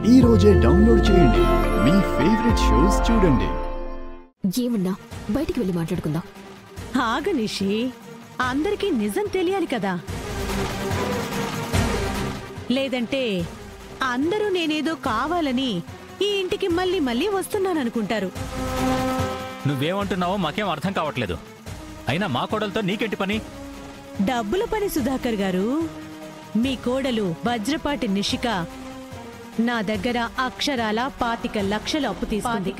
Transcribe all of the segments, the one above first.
ఈ రోజే డౌన్లోడ్ చేయండి. మీ ఫేవరెట్ షోస్ చూడండి. ఏమన్నా బయటికి వెళ్ళి మాట్లాడుకుందాం. ఆగు నిషి, అందరికీ నిజం తెలియాలి కదా. లేదంటే అందరూ నేనేదో కావాలని ఈ ఇంటికి మళ్ళీ మళ్ళీ వస్తున్నాననుకుంటారు. నువ్వేమంటున్నావో మాకేం అర్థం కావట్లేదు. అయినా మా కోడలతో నీకేంటి పని? డబ్బుల పని సుధాకర్ గారు. మీ కోడలు వజ్రపాటి నిషిక నా దగ్గర అక్షరాల 25 లక్షల అప్పు తీసుకుంది.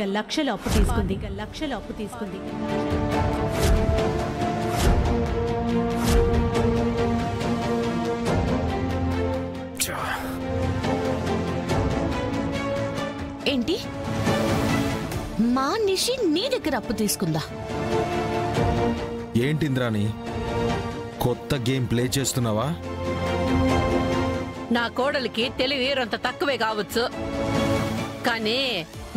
ఏంటి, మా నిషి నీ దగ్గర అప్పు తీసుకుందా? ఏంటి ఇంద్రాణి, కొత్త గేమ్ ప్లే చేస్తున్నావా? నా కోడలికి తెలివి రొంత తక్కువే కావచ్చు, కానీ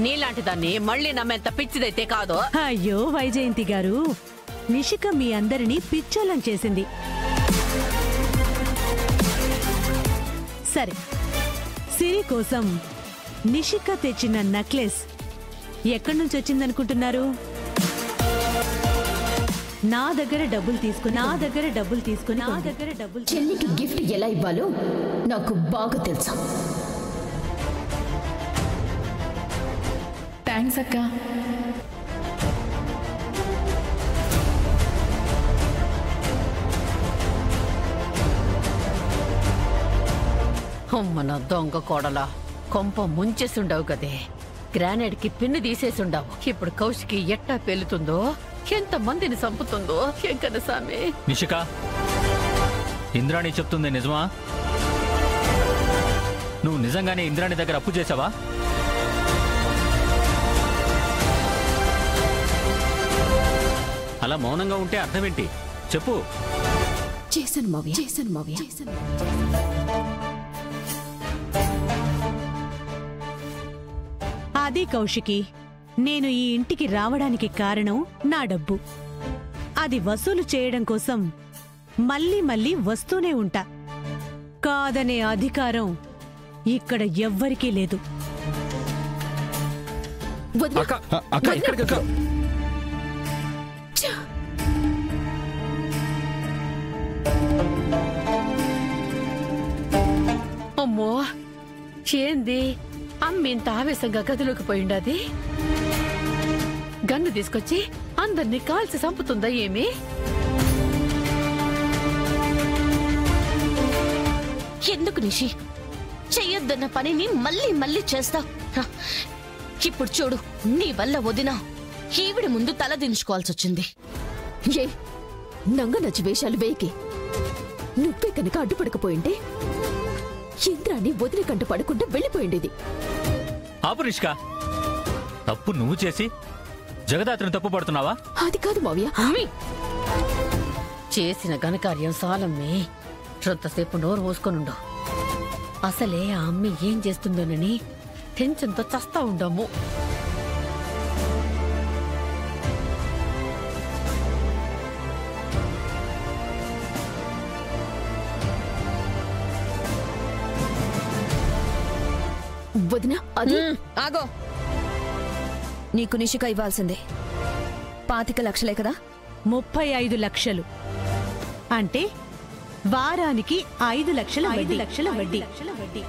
నీలాంటి దాన్ని మళ్ళీ నమ్మేంత పిచ్చిదైతే కాదు. అయ్యో వైజయంతి గారు, నిషిక మీ అందరినీ పిచ్చోళ్ళని చేసింది. సరే, సిరి కోసం నిషిక తెచ్చిన నెక్లెస్ ఎక్కడి నుంచి వచ్చిందనుకుంటున్నారు? నా దగ్గర డబ్బులు తీసుకుని చెల్లికి గిఫ్ట్ ఎలా ఇవ్వాలో నాకు బాగా తెలుసా. థ్యాంక్స్ అక్క. మన దొంగ కోడలా, కొంప ముంచేసుండవు కదే. గ్రానైడ్ కి పిన్ను తీసేసుండవు. ఇప్పుడు కౌశికి ఎట్టా పెళ్తుందో, ఎంత మందిని చంపుతుందో ఎంకన్న సామి. నిషిక, ఇంద్రాణి చెప్తుంది నిజమా? నువ్వు నిజంగానే ఇంద్రాణి దగ్గర అప్పు చేసావా? అలా మౌనంగా ఉంటే అర్థమేంటి? చెప్పు. చేశాను మావయ్య. అది కౌశికి, నేను ఈ ఇంటికి రావడానికి కారణం నా డబ్బు. అది వసూలు చేయడం కోసం మళ్ళీ మళ్ళీ వస్తూనే ఉంటా. కాదనే అధికారం ఇక్కడ ఎవ్వరికీ లేదు. అమ్మో, ఏంది అమ్మ ఇంత ఆవేశంగా గదిలోకి పోయిండాది? గన్ను తీసుకొచ్చి అందరినీ కాల్చి చంపుతుందా ఏమి? ఎందుకు నిషి చెయ్యొద్దన్న పనిని మళ్ళీ మళ్ళీ చేస్తా? ఇప్పుడు చూడు, నీ వల్ల వదినా ఈవిడ ముందు తల దించుకోవాల్సి వచ్చింది. ఏ నంగ నచ్చి వేషాలు వేయకి. నువ్వే కనుక అడ్డుపడకపోయింటే ఇంద్రాన్ని వదిన కంట పడకుండా వెళ్ళిపోయిండేది. ఆపు నిషిక, తప్పు నువ్వు చేసి జగదాత్రిని తప్పు పడుతున్నావా? అది కాదు మావయ్య. చేసిన ఘనకార్యం సాలమ్మి, రొంతసేపు నోరు మూసుకొనుండు. అసలే ఆ అమ్మి ఏం చేస్తుందోనని టెన్షన్తో చస్తా ఉండము. వదినా, అది ఆగో. నీకు నిషిక ఇవ్వాల్సిందే 25 లక్షలే కదా? 35 లక్షలు అంటే వారానికి 5 లక్షల వడ్డీ.